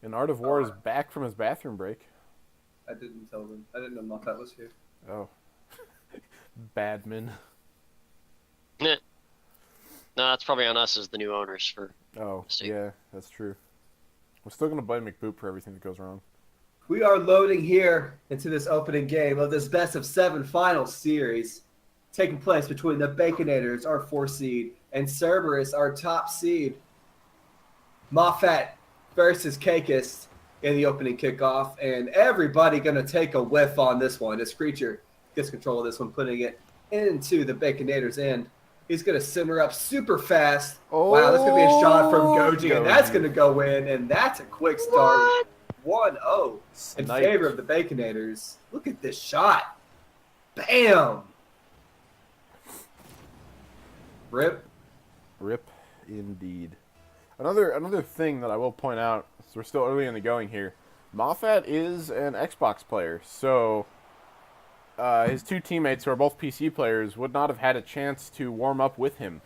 And Art of War is back from his bathroom break. I didn't tell them. I didn't know Moffat was here. Oh. Badman. No, that's probably on us as the new owners for Oh, mistake. yeah, that's true. We're still going to blame McBoop for everything that goes wrong. We are loading here into this opening game of this best of 7 final series taking place between the Baconators, our 4 seed, and Cerberus, our top seed. Moffat versus Kakis in the opening kickoff, and everybody going to take a whiff on this one. This creature gets control of this one, putting it into the Baconators' end. He's going to simmer up super fast. Oh, wow, that's going to be a shot from Goji, Goji. and that's going to go in, and that's a quick start. 1-0 in Snipe. favor of the Baconators. Look at this shot. Bam! Rip. Rip, indeed. Another thing that I will point out, so we're still early in the going here, Moffat is an Xbox player, so his two teammates, who are both PC players, would not have had a chance to warm up with him.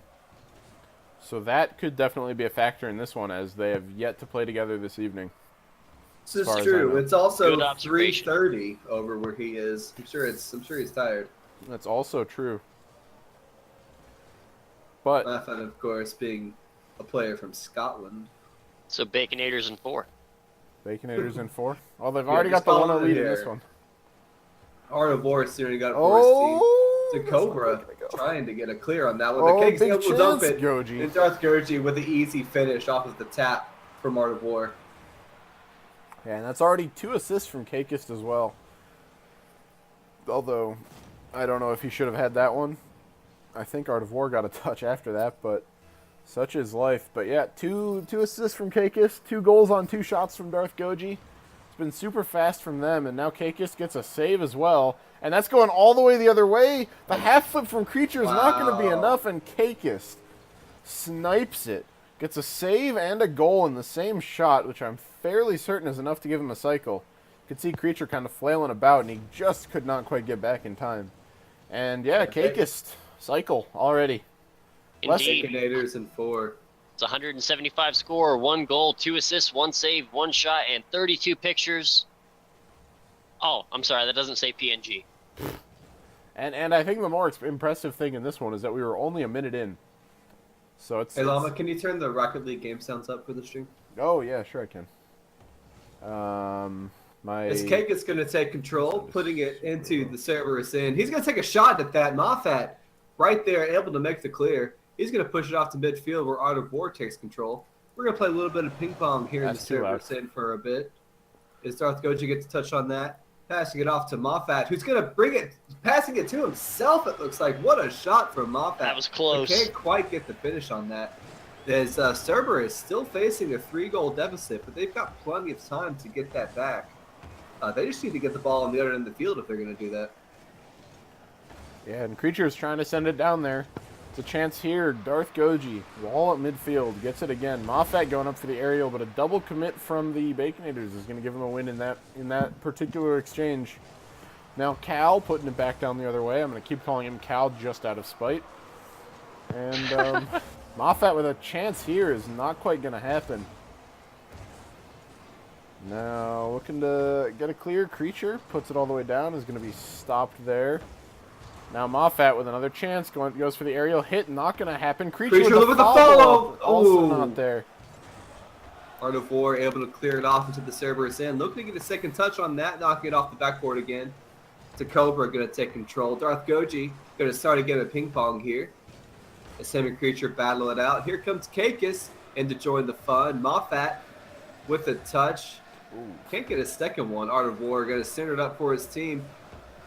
So that could definitely be a factor in this one, as they have yet to play together this evening. This far is as I true. know. It's also Good observation. 3:30 over where he is. I'm sure he's tired. That's also true. But Moffat, of course, being a player from Scotland. So Baconators in 4. Baconators in 4. Oh, they've Yeah, already just got the 1-0 follow it lead in here. this one. Art of War already got it for Oh, his team. To that's not Cobra, gonna go. trying to get a clear on that one. Oh, The Cakes big able to dump chance, it. Goji. And Darth Goji with the easy finish off of the tap from Art of War. Yeah, and that's already 2 assists from Kakist as well. Although, I don't know if he should have had that one. I think Art of War got a touch after that, but such is life. But yeah, two assists from Kakist, 2 goals on 2 shots from Darth Goji. It's been super fast from them, and now Kakist gets a save as well. And that's going all the way the other way. The half flip from Creature is not going to be Wow. enough, and Kakist snipes it. Gets a save and a goal in the same shot, which I'm fairly certain is enough to give him a cycle. You could see Creature kind of flailing about, and he just could not quite get back in time. And yeah, Kakist, cycle already. Less- Indeed. Baconators in 4. It's 175 score, 1 goal, 2 assists, 1 save, 1 shot, and 32 pictures. Oh, I'm sorry, that doesn't say PNG. And I think the more impressive thing in this one is that we were only a minute in. So it's... Hey, Llama, can you turn the Rocket League game sounds up for the stream? Oh, yeah, sure I can. This Cake is going to take control, putting it into the Cerberus end. He's going to take a shot at that. Moffat right there, able to make the clear. He's going to push it off to midfield where Art of War takes control. We're going to play a little bit of ping pong here That's in too the loud. Cerberus end for a bit. As Darth Goji gets to touch on that. Passing it off to Moffat, who's going to bring it, passing it to himself, it looks like. What a shot from Moffat. That was close. But can't quite get the finish on that. As Cerberus still facing a 3-goal deficit, but they've got plenty of time to get that back. They just need to get the ball on the other end of the field if they're going to do that. Yeah, and Creature's trying to send it down there. It's a chance here. Darth Goji, wall at midfield, gets it again. Moffat going up for the aerial, but a double commit from the Baconators is going to give him a win in that particular exchange. Now Cal putting it back down the other way. I'm going to keep calling him Cal just out of spite. And Moffat with a chance here is not quite going to happen. Now looking to get a clear. Creature puts it all the way down, is going to be stopped there. Now Moffat with another chance, goes for the aerial hit, not going to happen. Creature with with the the follow, follow. also Ooh. not there. Art of War able to clear it off into the Cerberus end. Looking to get a second touch on that, knocking it off the backboard again. To Cobra, going to take control. Darth Goji going to start again at ping pong here. As him and Creature battle it out. Here comes Kakis in to join the fun. Moffat with a touch. Can't get a second one. Art of War going to center it up for his team.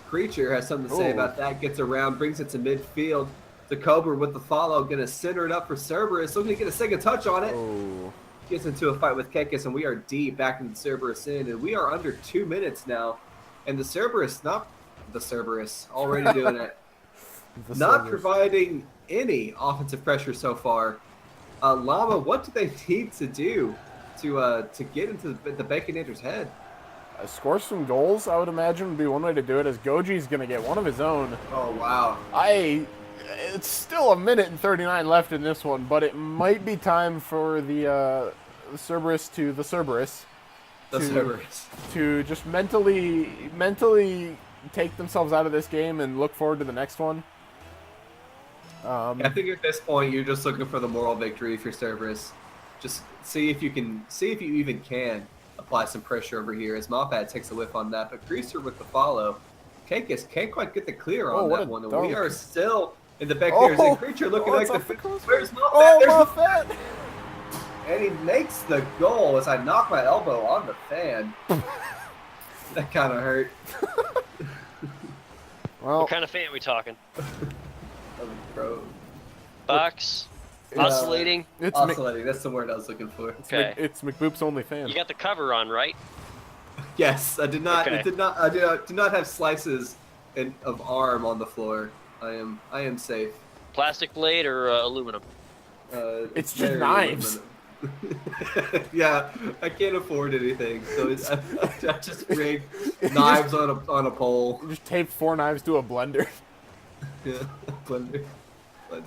Creature has something to say Ooh. about that. Gets around, brings it to midfield. To Cobra with the follow. Going to center it up for Cerberus. Looking to get a second touch on it. Oh, Gets into a fight with Kekis, and we are deep back in the Cerberus end, and we are under 2 minutes now. And the Cerberus, not the Cerberus, already doing it. the Not Cerberus. providing any offensive pressure so far. Llama, what do they need to do to get into the Baconators' head? Score some goals, I would imagine, would be one way to do it, as Goji's going to get one of his own. Oh, wow. It's still a minute and 39 left in this one, but it might be time for the Cerberus to the Cerberus The Cerberus. to just mentally take themselves out of this game and look forward to the next one. I think at this point you're just looking for the moral victory for Cerberus. Just see if you even can apply some pressure over here as Moffat takes a whiff on that, but Greaser with the follow. Kakis can't quite get the clear on that one, and we are still in the Baconators. And Creature looking like the where's Moffat? Oh, There's Moffat! And he makes the goal as I knock my elbow on the fan. That kind of hurt. Well, What kind of fan are we talking? Bro. Box? Oscillating? it's Oscillating, that's the word I was looking for. Okay. It's McBoop's only fan. You got the cover on, right? Yes, I did not. Okay. It did not. I did not have slices of arm on the floor. I am safe. Plastic blade or aluminum? It's just very knives. aluminum. Yeah, I can't afford anything, so I just rigged knives on a pole. You just taped 4 knives to a blender. Yeah, blender. But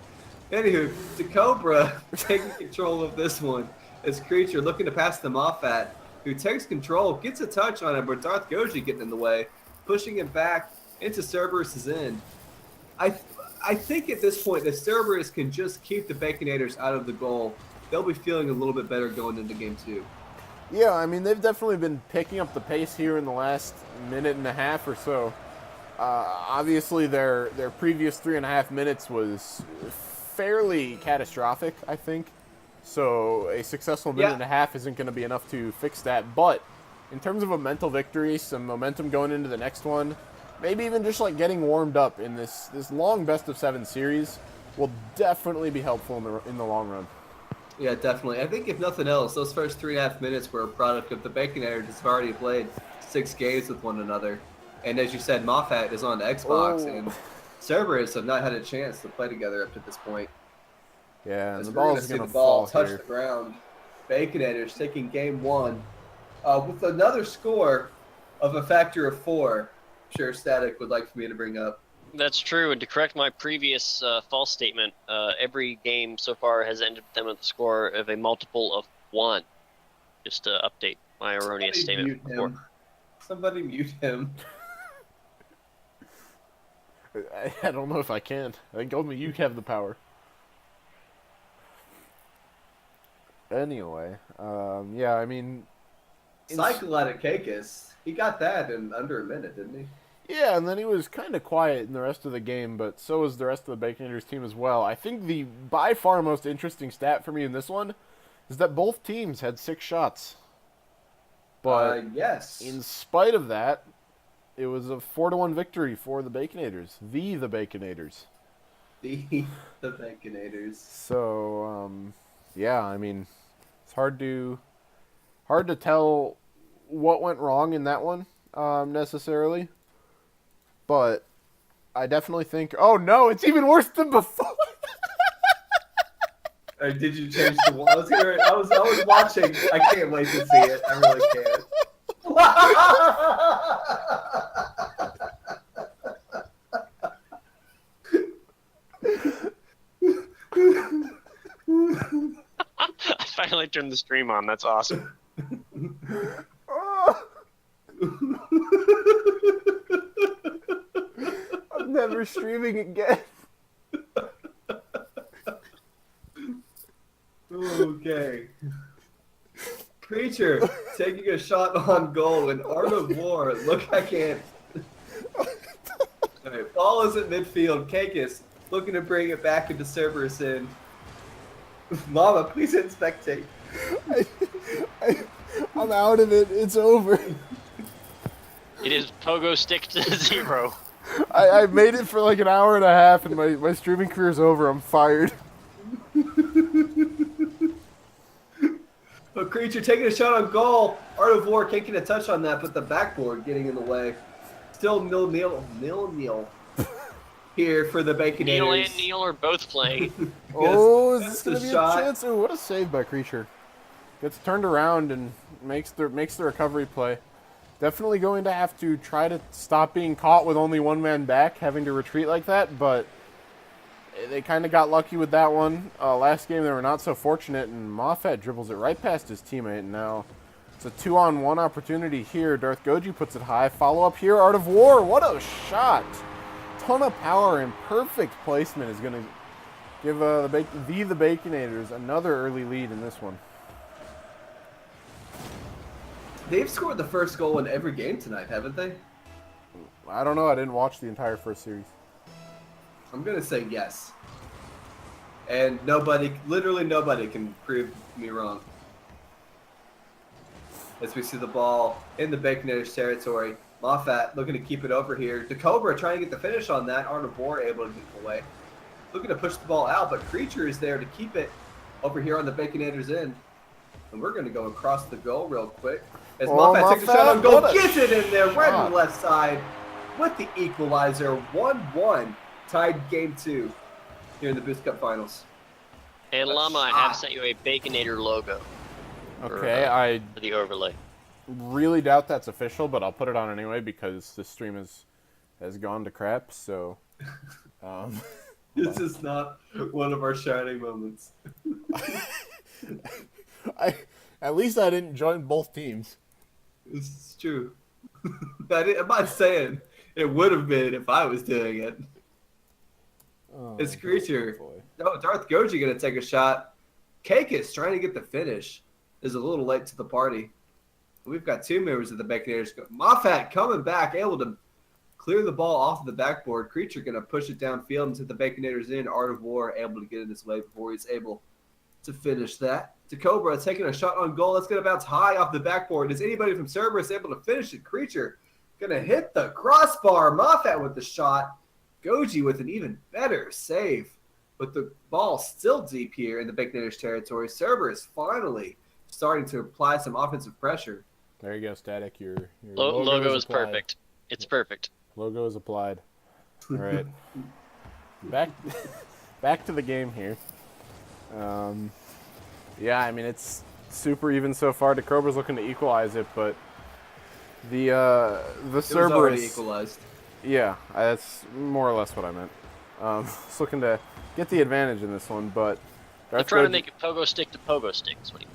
anywho, the Cobra taking control of this one. As Creature looking to pass the Moffat, who takes control, gets a touch on him, but Darth Goji getting in the way, pushing him back into Cerberus's end. I think at this point, if Cerberus can just keep the Baconators out of the goal, they'll be feeling a little bit better going into game 2. Yeah, I mean, they've definitely been picking up the pace here in the last minute and a half or so. Obviously, their previous 3.5 minutes was fairly catastrophic, I think. So a successful minute and a half isn't going to be enough to fix that. But in terms of a mental victory, some momentum going into the next one, maybe even just like getting warmed up in this long best-of-7 series will definitely be helpful in the long run. Yeah, definitely. I think if nothing else, those first 3.5 minutes were a product of the Baconators have already played 6 games with one another. And as you said, Moffat is on Xbox, and Cerberus have not had a chance to play together up to this point. Yeah, and As the we're gonna ball's see going the to ball fall touch here. the ground. Baconators taking game 1 with another score of a factor of 4. I'm sure Static would like for me to bring up. That's true, and to correct my previous false statement, every game so far has ended them with a score of a multiple of 1. Just to update my erroneous statement before. Somebody mute him. I don't know if I can. I think only you have the power. Anyway, yeah, I mean... Cycle out of Kakis. He got that in under a minute, didn't he? Yeah, and then he was kind of quiet in the rest of the game, but so was the rest of the Baconators team as well. I think the by far most interesting stat for me in this one is that both teams had 6 shots. But yes. in spite of that, it was a 4-1 victory for the Baconators. The Baconators. The Baconators. So, yeah, I mean, it's hard to tell what went wrong in that one, necessarily. But I definitely think, oh no, it's even worse than before. Or did you change the one? I was watching. I can't wait to see it. I really can't. I finally turned the stream on. That's awesome. I'm never streaming again. Okay. Creature taking a shot on goal in Art of War. Look, I can't. Alright, ball is at midfield. Kakis looking to bring it back into Cerberus end. Mama, please hit spectate. I'm out of it. It's over. It is pogo stick to 0. I made it for like an hour and a half, and my streaming career's over. I'm fired. A Creature taking a shot on goal. Art of War can't get a touch on that, but the backboard getting in the way. Still nil here for the Baconators. Neil and Neil are both playing. Oh, is Yes, this that's gonna the be shot. a chance? Oh, what a save by Creature. Gets turned around and makes the recovery play. Definitely going to have to try to stop being caught with only one man back, having to retreat like that, but they kind of got lucky with that one. Last game they were not so fortunate, and Moffat dribbles it right past his teammate, and now It's a 2-on-1 opportunity here. Darth Goji puts it high. Follow up here. Art of War. What a shot. Ton of power and perfect placement is going to give the Baconators another early lead in this one. They've scored the first goal in every game tonight, haven't they? I don't know. I didn't watch the entire first series. I'm going to say yes. And literally nobody can prove me wrong. As we see the ball in the Baconators territory. Moffat looking to keep it over here. DeCobra trying to get the finish on that. Art of War able to get it away. Looking to push the ball out, but Creature is there to keep it over here on the Baconators end. And we're going to go across the goal real quick. As Moffat takes a shot on goal, gets it in there right on the left side with the equalizer. 1-1, tied game 2 here in the Boost Cup Finals. And Llama, I have sent you a Baconator logo. Okay, for the overlay. Really doubt that's official, but I'll put it on anyway because this stream has gone to crap. So, this is not one of our shining moments. At least I didn't join both teams. This is true. I'm not saying it would have been if I was doing it. It's Creature. Oh, Darth Goji going to take a shot. Kakis trying to get the finish. Is a little late to the party. We've got 2 members of the Baconators. Moffat coming back, able to clear the ball off of the backboard. Creature going to push it downfield into the Baconators in. Art of War able to get in his way before he's able to finish that. DeCobra taking a shot on goal. That's going to bounce high off the backboard. Is anybody from Cerberus able to finish it? Creature going to hit the crossbar. Moffat with the shot. Goji with an even better save. With the ball still deep here in the Baconators territory. Cerberus finally starting to apply some offensive pressure. There you go, Static. Your logo is perfect. It's perfect. Logo is applied. All right. Back to the game here. Yeah, I mean, it's super even so far. DeCobra's looking to equalize it, but the Cerberus already equalized. Yeah, that's more or less what I meant. It's looking to get the advantage in this one, but they're trying to make it pogo stick to pogo stick. That's what he...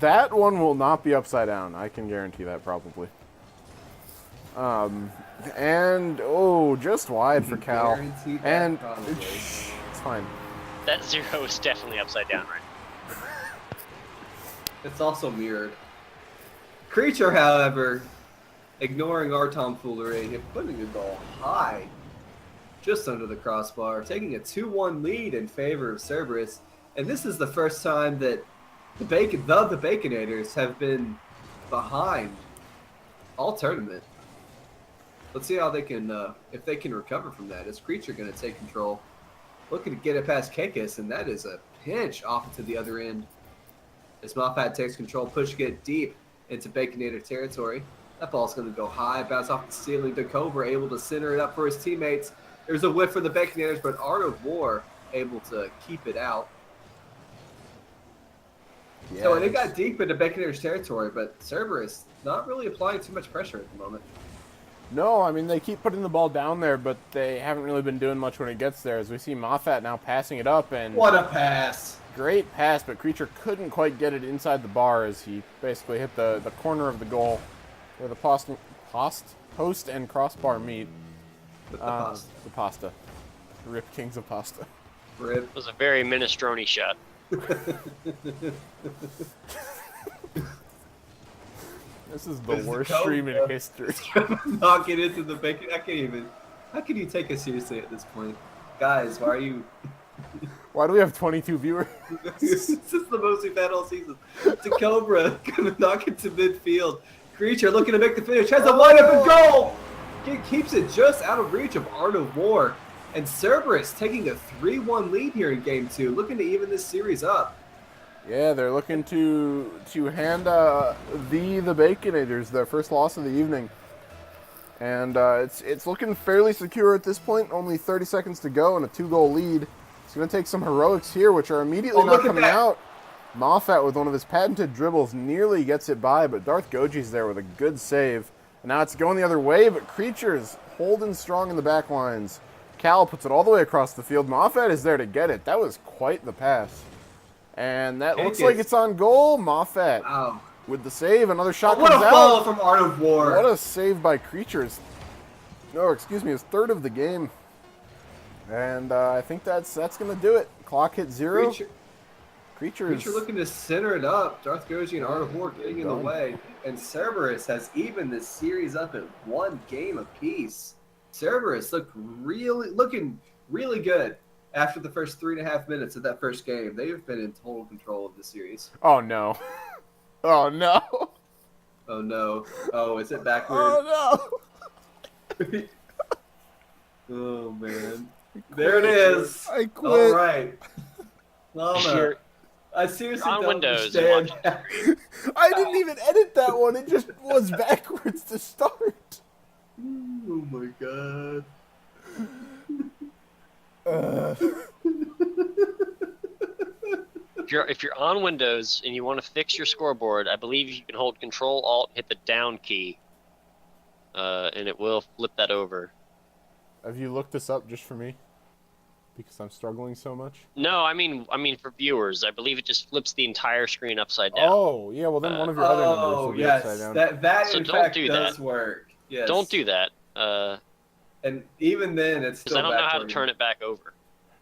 That one will not be upside down. I can guarantee that probably. And just wide for Cal. And it's fine. That 0 is definitely upside down, right? It's also mirrored. Creature, however, ignoring our tomfoolery and putting the ball high, just under the crossbar, taking a 2-1 lead in favor of Cerberus. And this is the first time that the Baconators have been behind all tournament. Let's see how they can, if they can recover from that. Is Creature going to take control? Looking to get it past Kakis, and that is a pinch off to the other end. As Moffat takes control, pushing it deep into Baconator territory. That ball's going to go high, bounce off the ceiling. DeCobra able to center it up for his teammates. There's a whiff for the Baconators, but Art of War able to keep it out. Yeah, so it got deep into Baconators territory, but Cerberus not really applying too much pressure at the moment. No, I mean, they keep putting the ball down there, but they haven't really been doing much when it gets there. As we see Moffat now passing it up, and what a pass! Great pass, but Creature couldn't quite get it inside the bar as he basically hit the corner of the goal where the post and crossbar meet. The pasta. The pasta. Rip Kings of Pasta. Rip. It was a very minestrone shot. This is the worst stream in history. Knock it into the bacon. I can't even. How can you take us seriously at this point? Guys, why are you... Why do we have 22 viewers? This is the most we've had all season. DeCobra gonna knock it to midfield. Creature looking to make the finish. Has a wide open goal! It keeps it just out of reach of Art of War. And Cerberus taking a 3-1 lead here in Game 2. Looking to even this series up. Yeah, they're looking to hand the Baconators their first loss of the evening. And it's looking fairly secure at this point. Only 30 seconds to go and a 2-goal lead. It's going to take some heroics here, which are immediately not coming out. Moffat, with one of his patented dribbles, nearly gets it by, but Darth Goji's there with a good save. And now it's going the other way, but Creature's holding strong in the back lines. Cal puts it all the way across the field. Moffat is there to get it. That was quite the pass. And that looks like it's on goal. Moffat with the save. Another shot What a comes out. follow from Art of War. What a save by Creatures. No, excuse me, his third of the game. And I think that's going to do it. Clock hit 0. Creatures looking to center it up. Darth Goji and Art of War getting in the way. And Cerberus has evened this series up at 1 game apiece. Cerberus looking really good after the first 3.5 minutes of that first game. They have been in total control of the series. Oh, no. Oh, no. Oh, no. Oh, is it backward? Oh, no. Oh, man. There it is. I quit. All right. Llama, I seriously on don't Windows understand. I didn't even edit that one. It just was backwards to start. Oh, my God. If you're on Windows and you want to fix your scoreboard, I believe you can hold Control Alt, hit the down key, and it will flip that over. Have you looked this up just for me? Because I'm struggling so much. No, I mean for viewers, I believe it just flips the entire screen upside down. Oh, yeah. Well, then one of your other numbers will be upside down. That So in don't fact do does that. work. Yes. Don't do that, And even then, it's because still I don't know how to backward. turn it back over.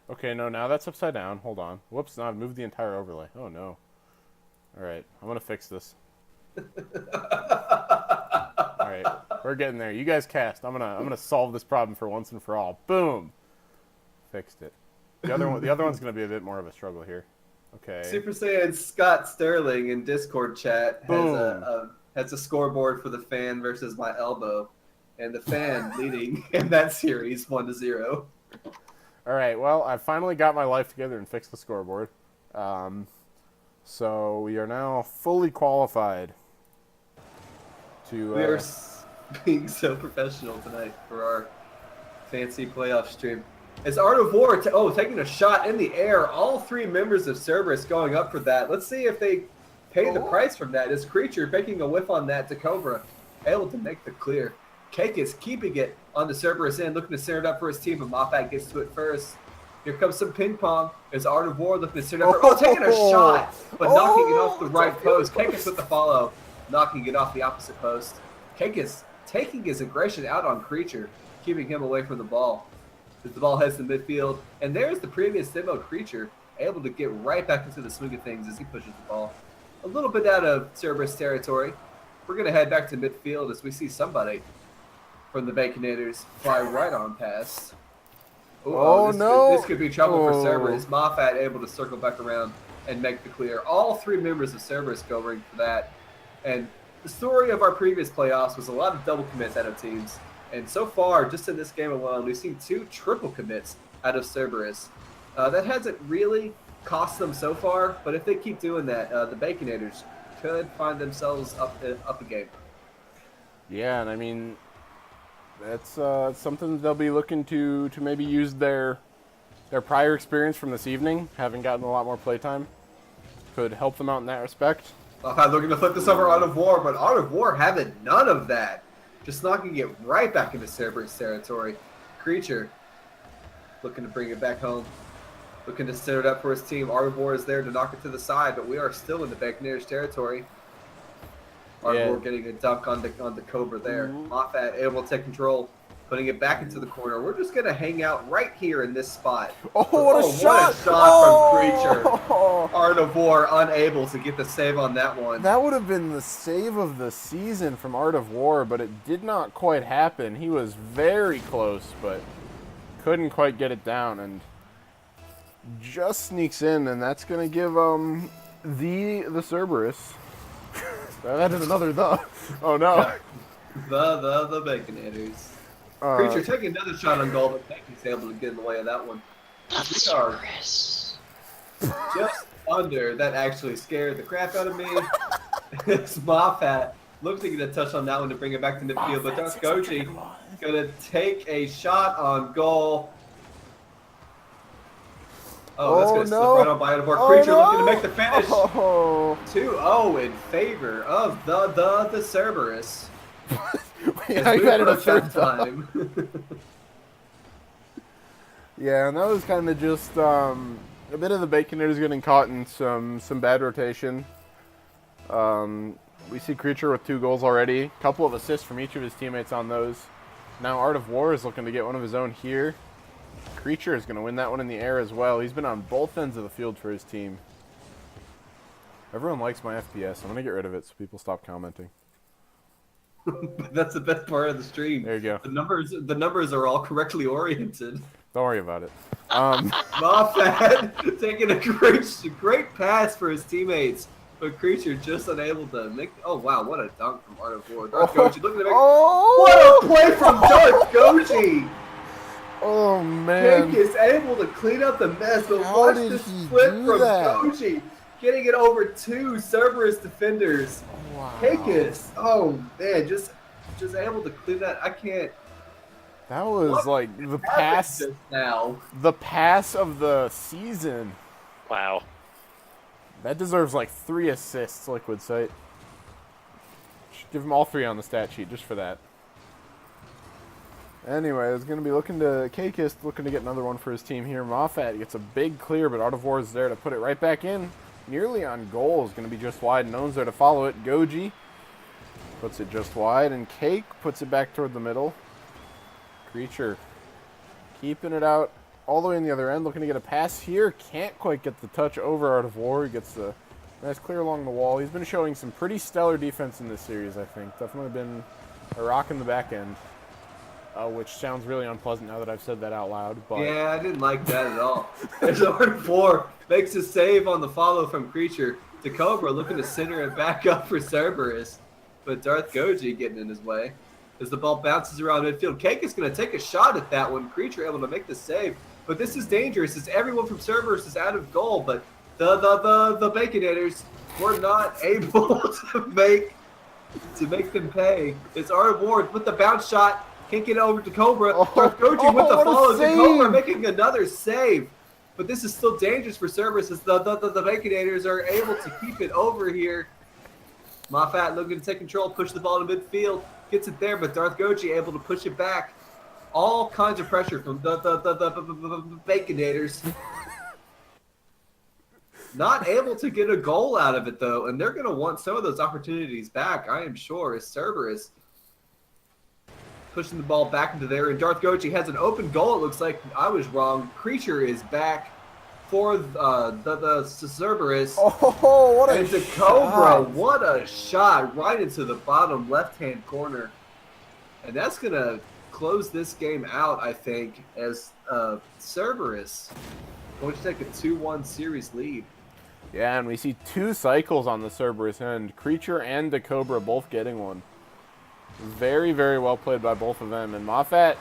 Okay, no, now that's upside down. Hold on. Whoops, no, I've moved the entire overlay. Oh, no. All right, I'm going to fix this. All right, we're getting there. You guys cast. I'm gonna solve this problem for once and for all. Boom. Fixed it. The other one's going to be a bit more of a struggle here. Okay. Super Saiyan Scott Sterling in Discord chat has a scoreboard for the fan versus my elbow, and the fan leading in that series 1-0. All right, well, I finally got my life together and fixed the scoreboard. So we are now fully qualified to... We are being so professional tonight for our fancy playoff stream. As Art of War, taking a shot in the air. All 3 members of Cerberus going up for that. Let's see if they pay the price from that. This Creature taking a whiff on that to Cobra, able to make the clear. Cake is keeping it on the Cerberus end, looking to center it up for his team, but Moffat gets to it first. Here comes some ping pong. There's Art of War looking to center it up. Taking a shot, but knocking it off the right post. Cake is with the follow, knocking it off the opposite post. Cake is taking his aggression out on Creature, keeping him away from the ball. As the ball heads to midfield, and there's the previous demo Creature, able to get right back into the swing of things as he pushes the ball a little bit out of Cerberus territory. We're going to head back to midfield as we see somebody from the Baconators fly right on past. This could be trouble for Cerberus. Moffat able to circle back around and make the clear. All 3 members of Cerberus going for that. And the story of our previous playoffs was a lot of double commits out of teams. And so far, just in this game alone, we've seen 2 triple commits out of Cerberus. That hasn't really cost them so far, but if they keep doing that, the Baconators could find themselves up a game. Yeah, and I mean, that's something they'll be looking to maybe use their prior experience from this evening, having gotten a lot more playtime, could help them out in that respect. Looking to flip this over Art of War, but Art of War having none of that. Just knocking it right back into Cerberus territory. Creature looking to bring it back home. Looking to set it up for his team. Art of War is there to knock it to the side, but we are still in the Baconators territory. Art of War getting a dunk on the Cobra there. Moffat able to take control, putting it back into the corner. We're just going to hang out right here in this spot. Oh, what a shot! What a shot from Creature. Art of War unable to get the save on that one. That would have been the save of the season from Art of War, but it did not quite happen. He was very close, but couldn't quite get it down, and just sneaks in, and that's going to give the Cerberus. That is another the. Oh, no. The Baconators. Creature taking another shot on goal, but he's able to get in the way of that one. The Cerberus. Just under. That actually scared the crap out of me. It's Moffat. Looks like he get a touch on that one to bring it back to midfield, but Darth Goji going to take a shot on goal. Oh, that's going to slip right on by Art of War. Creature looking to make the finish. 2-0 in favor of the Cerberus. Yeah, I got it a third time. Yeah, and that was kind of just a bit of the Baconators getting caught in some bad rotation. We see Creature with 2 goals already. A couple of assists from each of his teammates on those. Now Art of War is looking to get one of his own here. Creature is going to win that one in the air as well. He's been on both ends of the field for his team. Everyone likes my FPS. I'm going to get rid of it so people stop commenting. That's the best part of the stream. There you go. The numbers are all correctly oriented. Don't worry about it. Moffat taking a great pass for his teammates, but Creature just unable to make. Oh wow, what a dunk from Art of War. Darth Goji looking to make. What a play from Darth Goji! Oh man. Jake is able to clean up the mess, but How watch did this he flip do from that? Goji, getting it over 2 Cerberus defenders. Wow. Pecos, oh man, just able to clean that. I can't. That was What like the happened pass. just now. The pass of the season. Wow. That deserves like 3 assists, Liquid Sight. Should give him all 3 on the stat sheet just for that. Anyway, it's going to be looking to Kakist, looking to get another one for his team here. Moffat gets a big clear, but Art of War is there to put it right back in. Nearly on goal, is going to be just wide. No one's there to follow it. Goji puts it just wide, and Cake puts it back toward the middle. Creature keeping it out all the way in the other end, looking to get a pass here. Can't quite get the touch over Art of War. He gets the nice clear along the wall. He's been showing some pretty stellar defense in this series, I think. Definitely been a rock in the back end, which sounds really unpleasant now that I've said that out loud. But Yeah, I didn't like that at all. There's Art of War makes a save on the follow from Creature. To Cobra looking to center it back up for Cerberus, but Darth Goji getting in his way. As the ball bounces around midfield, Cake is going to take a shot at that one. Creature able to make the save, but this is dangerous as everyone from Cerberus is out of goal. But the Baconators were not able to make them pay. It's Art of War with the bounce shot, can't get it over to Cobra. Darth Goji with the what a follow to save. Cobra making another save. But this is still dangerous for Cerberus as the Baconators are able to keep it over here. Moffat looking to take control, push the ball to midfield, gets it there, but Darth Goji able to push it back. All kinds of pressure from the Baconators. Not able to get a goal out of it though, and they're going to want some of those opportunities back, I am sure, as Cerberus pushing the ball back into there, and Darth Goji has an open goal. It looks like I was wrong. Creature is back for the Cerberus. oh, what a And it's a Cobra. shot. What a shot right into the bottom left-hand corner. And that's going to close this game out, I think, as Cerberus going to take a 2-1 series lead. Yeah, and we see 2 cycles on the Cerberus end. Creature and the Cobra both getting one. Very, very well played by both of them. And Moffat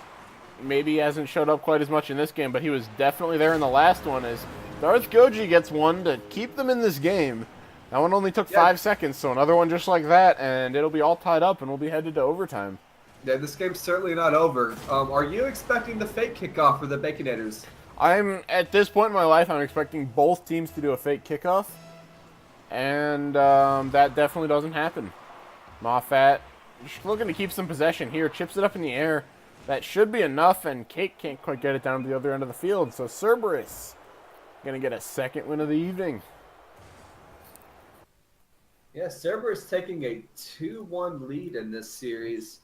maybe hasn't showed up quite as much in this game, but he was definitely there in the last one as Darth Goji gets one to keep them in this game. That one only took 5 seconds, so another one just like that, and it'll be all tied up, and we'll be headed to overtime. Yeah, this game's certainly not over. Are you expecting the fake kickoff for the Baconators? At this point in my life, I'm expecting both teams to do a fake kickoff, and that definitely doesn't happen. Moffat just looking to keep some possession here, chips it up in the air. That should be enough, and Cake can't quite get it down to the other end of the field, so Cerberus going to get a second win of the evening. Yeah, Cerberus taking a 2-1 lead in this series.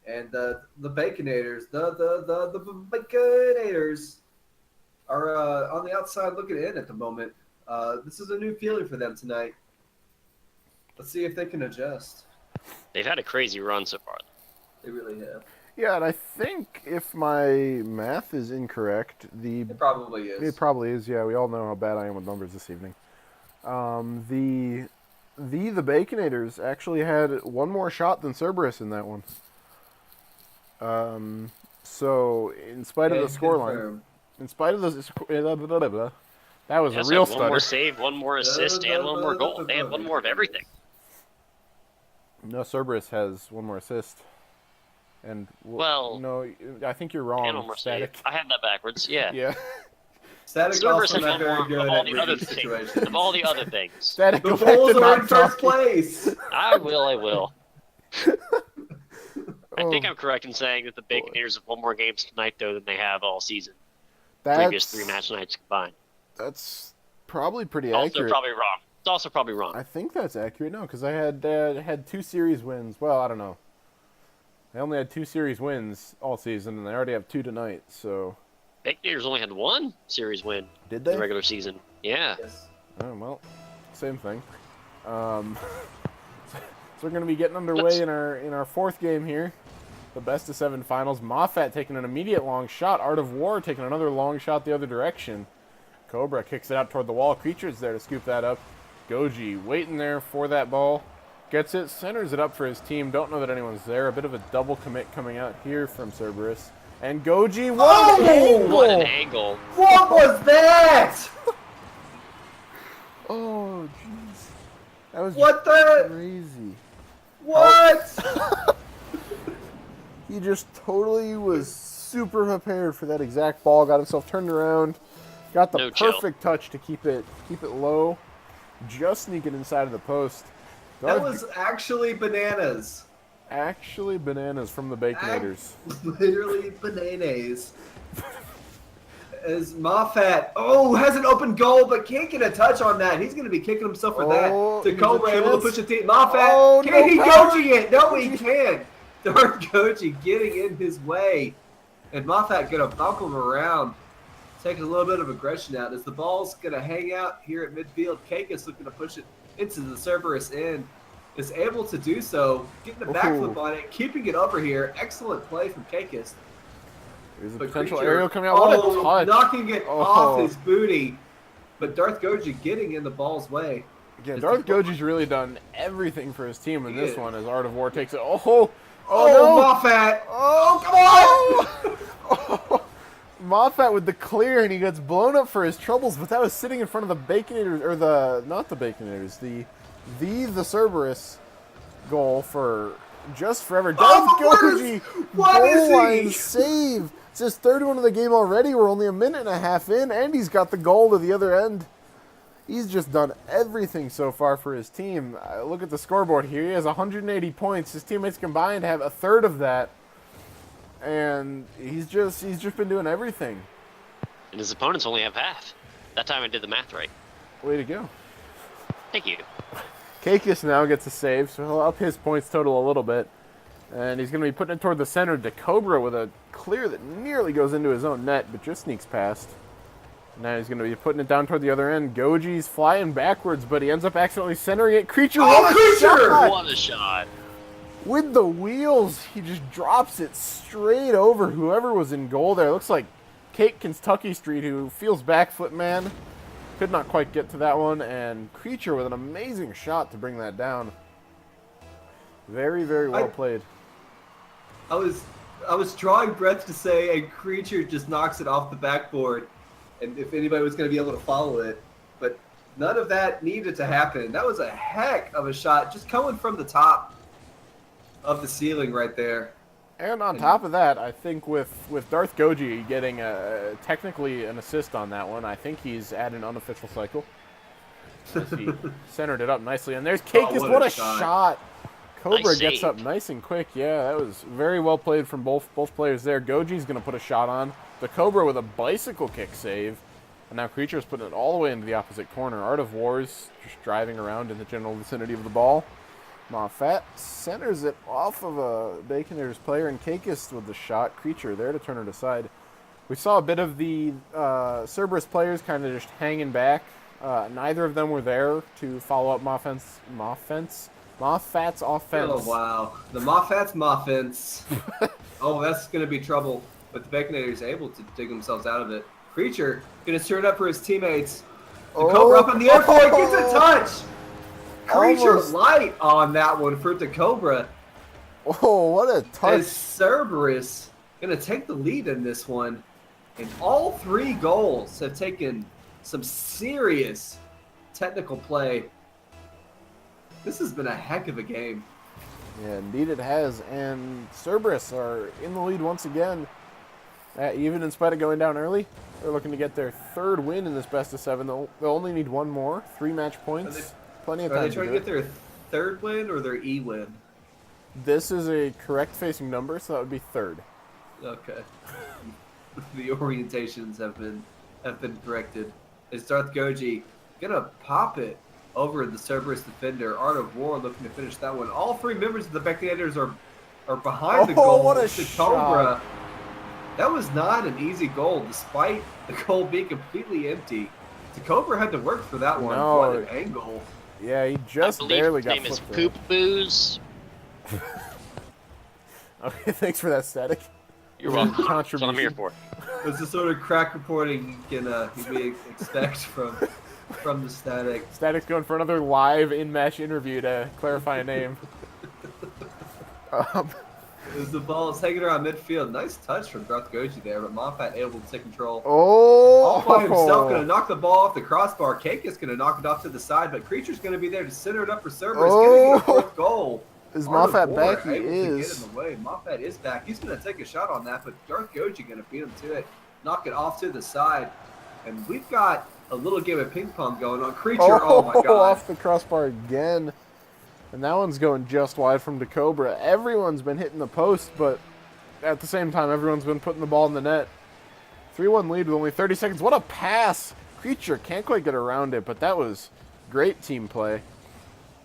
And the Baconators, the Baconators are on the outside looking in at the moment. This is a new feeling for them tonight. Let's see if they can adjust. They've had a crazy run so far. They really have. Yeah, and I think if my math is incorrect, It probably is. it probably is. Yeah, we all know how bad I am with numbers this evening. The Baconators actually had one more shot than Cerberus in that one. So in spite of the scoreline, in spite of the that was a real One more stutter. save, one more assist, and one more goal. They had one more of everything. No, Cerberus has one more assist. And Well, no, I think you're wrong. and one more save. Static. I had that backwards. Yeah. Yeah. Static Cerberus also had not one very more good of all at the other reading things. situations. Of all the other things. Static The affected Bulls are not in first talking. place. I will. I think Oh, I'm correct in saying that the Baconators have won more games tonight, though, than they have all season. that's, Previous 3 match nights combined. That's probably pretty Also, accurate. probably wrong. It's also probably wrong. I think that's accurate. No, because I had 2 series wins. Well, I don't know. I only had 2 series wins all season, and they already have 2 tonight. So. Baconators only had 1 series win. Did In they? the regular season. Yeah. Yes. Oh, well, same thing. So we're going to be getting underway in our 4th game here. The best of 7 finals. Moffat taking an immediate long shot. Art of War taking another long shot the other direction. Cobra kicks it out toward the wall. Creature's there to scoop that up. Goji waiting there for that ball. Gets it, centers it up for his team. Don't know that anyone's there. A bit of a double commit coming out here from Cerberus. And Goji, what an angle! What an angle. What was that? Oh, jeez. That was What the? crazy. What? He just totally was super prepared for that exact ball. Got himself turned around. Got the No chill. perfect touch to keep it low. Just sneaking inside of the post. That was actually bananas. actually bananas from the Baconators. Literally bananas. As Moffat, has an open goal, but can't get a touch on that. He's going to be kicking himself for that. Tacoma able to push the team. Moffat, can he Goji it? No, he can't. Dark Goji getting in his way. And Moffat going to bump him around, taking a little bit of aggression out. As the ball's going to hang out here at midfield, Kakis looking to push it into the Cerberus end. Is able to do so, getting a backflip on it, keeping it over here. Excellent play from Kakis. There's a But potential Creature, aerial coming out. What a touch. knocking it off his booty. But Darth Goji getting in the ball's way. Again, Darth Goji's really done everything for his team in this is. one as Art of War takes it. Oh Oh, no! Moffat! Oh, come on! Moffat with the clear, and he gets blown up for his troubles, but that was sitting in front of the Baconators, or not the Baconators, the Cerberus goal for just forever. Darth Goji, goal line save. It's his 3rd one of the game already. We're only a minute and a half in, and he's got the goal to the other end. He's just done everything so far for his team. Look at the scoreboard here. He has 180 points. His teammates combined have a 1/3 of that. And he's just been doing everything. And his opponents only have half. That time I did the math right. Way to go. Thank you. Kakis now gets a save, so he'll up his points total a little bit. And he's going to be putting it toward the center to Cobra with a clear that nearly goes into his own net, but just sneaks past. Now he's going to be putting it down toward the other end. Goji's flying backwards, but he ends up accidentally centering it. Creature, what a shot! What a shot. With the wheels, he just drops it straight over whoever was in goal there. Looks like Kate Kentucky Street, who feels backflip man. Could not quite get to that one, and Creature with an amazing shot to bring that down. Very, very well played. I was drawing breath to say, and Creature just knocks it off the backboard, and if anybody was going to be able to follow it, but none of that needed to happen. That was a heck of a shot, just coming from the top of the ceiling right there. And on top of that, I think with Darth Goji getting technically an assist on that one, I think he's at an unofficial cycle. As he centered it up nicely. And there's Kakis. What a shot. Cobra Nice gets save. up nice and quick. Yeah, that was very well played from both players there. Goji's going to put a shot on. The Cobra with a bicycle kick save. And now Creature's putting it all the way into the opposite corner. Art of War's just driving around in the general vicinity of the ball. Moffat centers it off of a Baconators player, and Kakis with the shot. Creature there to turn it aside. We saw a bit of the Cerberus players kind of just hanging back. Neither of them were there to follow up Moffat's offense. Oh, wow. The Moffat's offense. Oh, that's going to be trouble. But the Baconators able to dig themselves out of it. Creature going to turn up for his teammates. The Cobra up in the air for it, gets a touch. Creature light on that one for the Cobra. Oh, what a touch. As Cerberus going to take the lead in this one. And all 3 goals have taken some serious technical play. This has been a heck of a game. Yeah, indeed it has. And Cerberus are in the lead once again. Even in spite of going down early, they're looking to get their 3rd win in this best of 7. They'll only need 1 more. 3 match points. Plenty of time. Are they trying to get their 3rd win or their E win? This is a correct facing number, so that would be 3rd. Okay. The orientations have been corrected. Is Darth Goji gonna pop it over the Cerberus defender. Art of War looking to finish that one. All three members of the Baconators are behind the goal. What a The shot. Cobra. That was not an easy goal, despite the goal being completely empty. The Cobra had to work for that one. No. What an angle. Yeah, he just I believe barely his got name is flipped there. Poop Booze. Okay, thanks for that static. You're welcome. That's what I'm Contribution. here for. It's the sort of crack reporting you can expect from the static. Static's going for another live in-match interview to clarify a name. As the ball is hanging around midfield. Nice touch from Darth Goji there, but Moffat able to take control. All by himself, going to knock the ball off the crossbar. Cake is going to knock it off to the side, but Creature's going to be there to center it up for Cerberus. Getting the fourth goal. Is Art of Moffat War back? He able to is. get in the way. Moffat is back. He's going to take a shot on that, but Darth Goji going to beat him to it, knock it off to the side. And we've got a little game of ping pong going on. Creature, oh my God. Off the crossbar again. And that one's going just wide from Cobra. Everyone's been hitting the post, but at the same time, everyone's been putting the ball in the net. 3-1 lead with only 30 seconds. What a pass! Creature can't quite get around it, but that was great team play.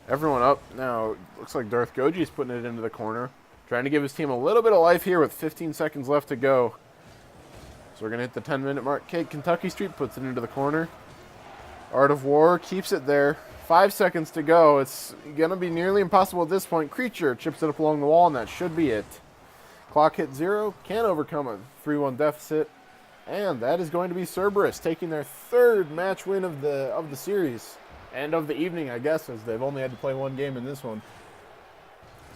Everyone up. Now, looks like Darth Goji's putting it into the corner. Trying to give his team a little bit of life here with 15 seconds left to go. So we're going to hit the 10-minute mark. Kate Kentucky Street puts it into the corner. Art of War keeps it there. 5 seconds to go. It's going to be nearly impossible at this point. Creature chips it up along the wall, and that should be it. Clock hit 0. Can't overcome a 3-1 deficit. And that is going to be Cerberus taking their third match win of the series. And of the evening, I guess, as they've only had to play one game in this one.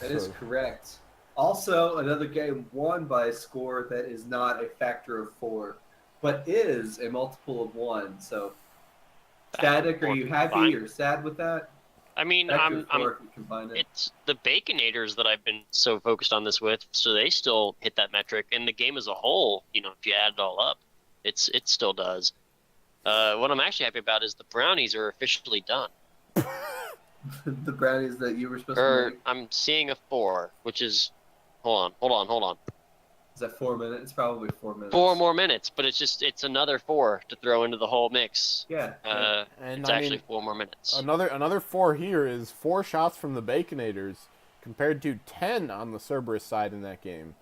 That is correct. Also, another game won by a score that is not a factor of 4, but is a multiple of 1. So, Static, are you happy or sad with that? I mean, Factor of 4 if you combine it. it's the Baconators that I've been so focused on this with, so they still hit that metric. And the game as a whole, you know, if you add it all up, it still does. What I'm actually happy about is the brownies are officially done. The brownies that you were supposed to make. I'm seeing a 4, which is... Hold on. Is that 4 minutes? It's probably 4 minutes. 4 more minutes, but it's another 4 to throw into the whole mix. Yeah. And It's actually 4 more minutes. Another 4 here is 4 shots from the Baconators compared to 10 on the Cerberus side in that game.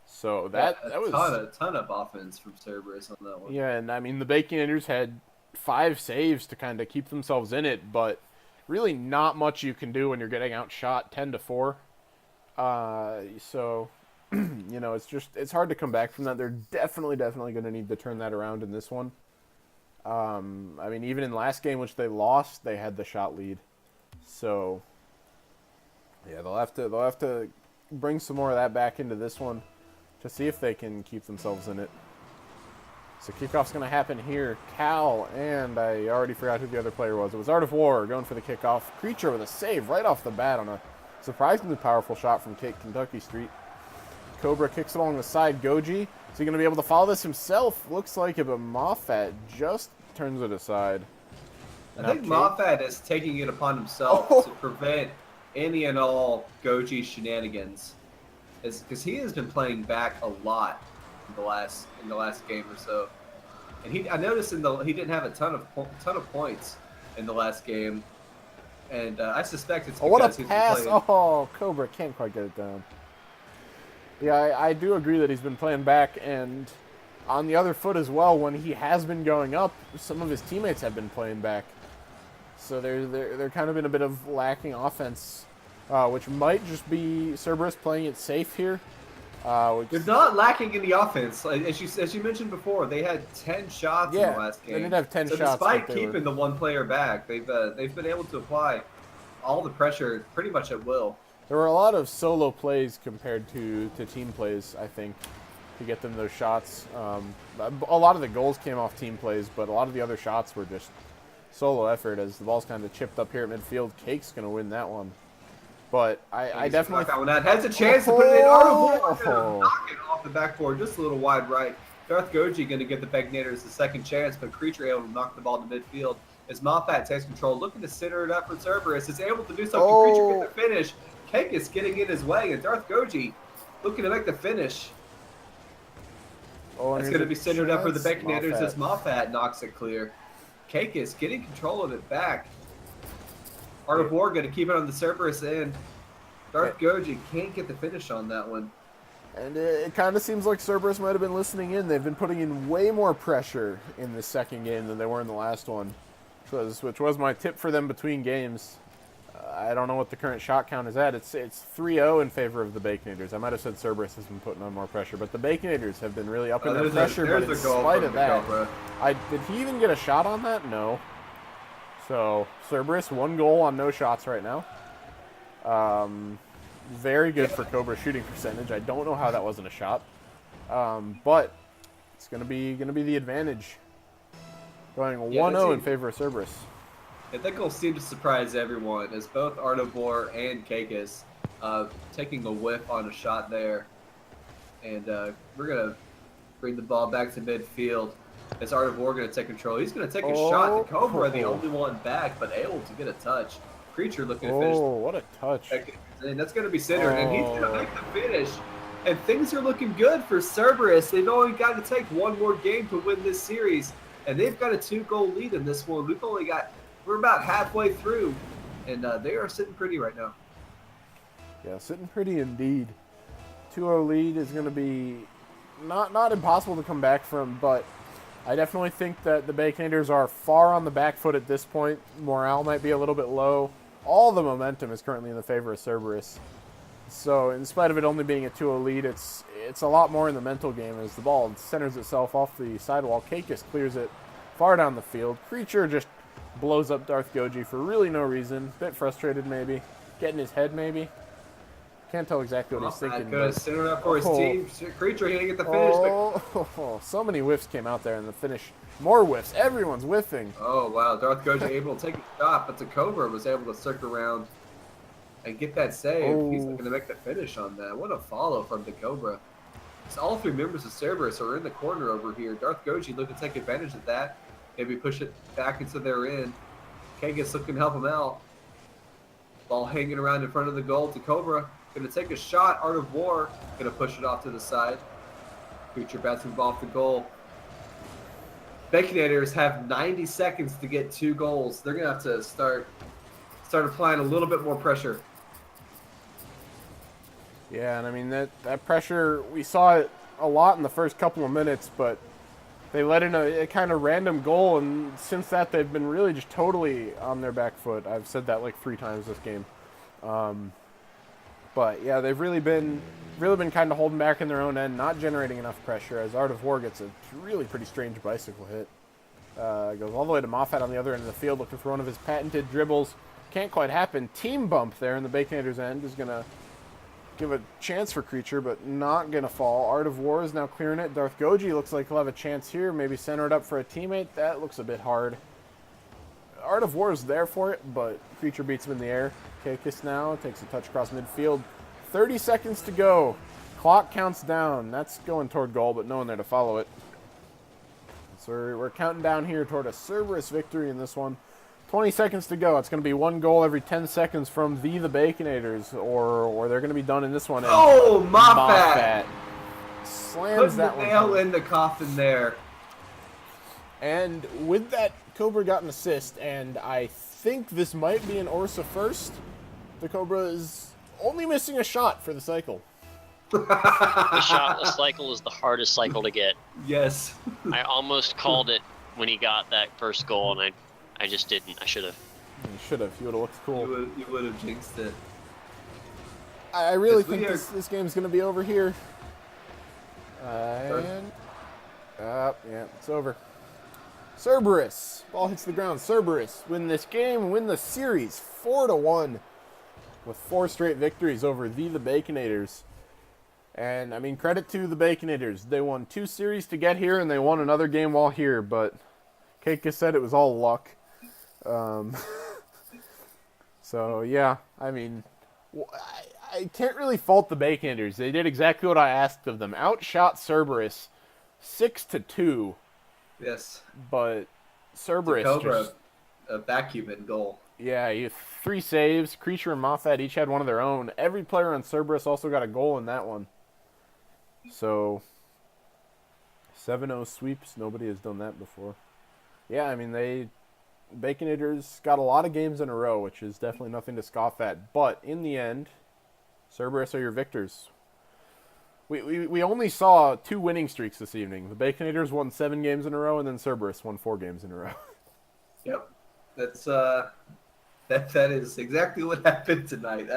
So that was a ton of offense from Cerberus on that one. Yeah, and I mean the Baconators had 5 saves to kind of keep themselves in it, but really not much you can do when you're getting outshot 10-4. So you know, it's hard to come back from that. They're definitely going to need to turn that around in this one. I mean, even in last game, which they lost, they had the shot lead. So yeah, they'll have to bring some more of that back into this one to see if they can keep themselves in it. So kickoff's going to happen here. Cal, and I already forgot who the other player was. It was Art of War going for the kickoff. Creature with a save right off the bat on a surprisingly powerful shot from Kate Kentucky Street. Cobra kicks it along the side. Goji, is he going to be able to follow this himself? Looks like it, but Moffat just turns it aside. I think Moffat is taking it upon himself to prevent any and all Goji shenanigans, because he has been playing back a lot in the last game or so, and I noticed he didn't have a ton of points in the last game, and I suspect it's because what a he's been pass! playing. Oh, Cobra can't quite get it down. Yeah, I do agree that he's been playing back, and on the other foot as well, when he has been going up, some of his teammates have been playing back. So they're kind of in a bit of lacking offense, which might just be Cerberus playing it safe here. They're not lacking in the offense. As you mentioned before, they had 10 shots in the last game. They did have 10 shots. Despite keeping the one player back, they've been able to apply all the pressure pretty much at will. There were a lot of solo plays compared to team plays, I think, to get them those shots. A lot of the goals came off team plays, but a lot of the other shots were just solo effort as the ball's kind of chipped up here at midfield. Cake's going to win that one. But I definitely... That one out. Has a chance to put it in. Knock it off the backboard just a little wide right. Darth Goji going to give the Baconators the second chance, but Creature able to knock the ball to midfield. As Moffat takes control, looking to center it up for Cerberus. Is able to do something. Creature gets the finish. Cake is getting in his way, and Darth Goji looking to make the finish. It's going to be centered up for the Baconators as Moffat knocks it clear. Cake is getting control of it back. Art of War going to keep it on the Cerberus end. Darth Goji can't get the finish on that one. And it kind of seems like Cerberus might have been listening in. They've been putting in way more pressure in the second game than they were in the last one, which was my tip for them between games. I don't know what the current shot count is at. It's 3-0 in favor of the Baconators. I might have said Cerberus has been putting on more pressure, but the Baconators have been really upping their pressure. But in spite of that, did he even get a shot on that? No. So Cerberus, 1 goal on no shots right now. Very good for Cobra shooting percentage. I don't know how that wasn't a shot, but it's gonna be the advantage. Going 1-0 in favor of Cerberus. I think it'll seem to surprise everyone as both Art of War and Kakis taking a whiff on a shot there. And we're going to bring the ball back to midfield as Art of War going to take control. He's going to take a shot. The Cobra, the only one back, but able to get a touch. Creature looking to finish. Oh, what a touch. And that's going to be centered, and he's going to make the finish. And things are looking good for Cerberus. They've only got to take one more game to win this series. And they've got a 2-goal lead in this one. We're about halfway through, and they are sitting pretty right now. Yeah, sitting pretty indeed. 2-0 lead is going to be not impossible to come back from, but I definitely think that the Baconators are far on the back foot at this point. Morale might be a little bit low. All the momentum is currently in the favor of Cerberus. So in spite of it only being a 2-0 lead, it's a lot more in the mental game as the ball centers itself off the sidewall. Kakis clears it far down the field. Creature just blows up Darth Goji for really no reason. Bit frustrated maybe. Getting his head maybe. Can't tell exactly what he's thinking. Could have stood up for his team. Creature, he didn't get the finish. So many whiffs came out there in the finish. More whiffs. Everyone's whiffing. Oh, wow. Darth Goji able to take a shot, but the Cobra was able to circle around and get that save. He's looking to make the finish on that. What a follow from the Cobra. So all 3 members of Cerberus are in the corner over here. Darth Goji looking to take advantage of that. Maybe push it back into their end. Kagas looking to help him out. Ball hanging around in front of the goal to Cobra. Going to take a shot. Art of War going to push it off to the side. Creature bats the ball off the goal. Baconators have 90 seconds to get 2 goals. They're going to have to start applying a little bit more pressure. Yeah, and I mean that pressure, we saw it a lot in the first couple of minutes, but they let in a kind of random goal, and since that they've been really just totally on their back foot. I've said that like 3 times this game. But yeah, they've really been kind of holding back in their own end, not generating enough pressure as Art of War gets a really pretty strange bicycle hit. Goes all the way to Moffat on the other end of the field looking for one of his patented dribbles. Can't quite happen. Team bump there in the Baconators' end is going to give a chance for Creature, but not going to fall. Art of War is now clearing it. Darth Goji looks like he'll have a chance here. Maybe center it up for a teammate. That looks a bit hard. Art of War is there for it, but Creature beats him in the air. Kakis now takes a touch across midfield. 30 seconds to go. Clock counts down. That's going toward goal, but no one there to follow it. So we're counting down here toward a Cerberus victory in this one. 20 seconds to go. It's going to be 1 goal every 10 seconds from the Baconators, or they're going to be done in this one. Oh, Moffat slams putting that the one nail home. in the coffin there. And with that, Cobra got an assist, and I think this might be an ORSA first. The Cobra is only missing a shot for the cycle. The cycle is the hardest cycle to get. Yes. I almost called it when he got that first goal, and I just didn't. I should have. You should have. You would have looked cool. You would have jinxed it. I really think this game's going to be over here. Yeah, it's over. Cerberus. Ball hits the ground. Cerberus win this game, win the series 4-1 with 4 straight victories over the Baconators. And, I mean, credit to the Baconators. They won 2 series to get here, and they won another game while here, but Keika said it was all luck. So, yeah, I mean, I can't really fault the Baconators. They did exactly what I asked of them. Outshot Cerberus 6-2. Yes. But Cerberus Cobra, a vacuum in goal. Yeah, you have 3 saves. Creature and Moffat each had one of their own. Every player on Cerberus also got a goal in that one. So, 7-0 sweeps. Nobody has done that before. Yeah, I mean, they Baconators got a lot of games in a row, which is definitely nothing to scoff at. But in the end, Cerberus are your victors. We only saw 2 winning streaks this evening. The Baconators won 7 games in a row, and then Cerberus won 4 games in a row. Yep. That is exactly what happened tonight.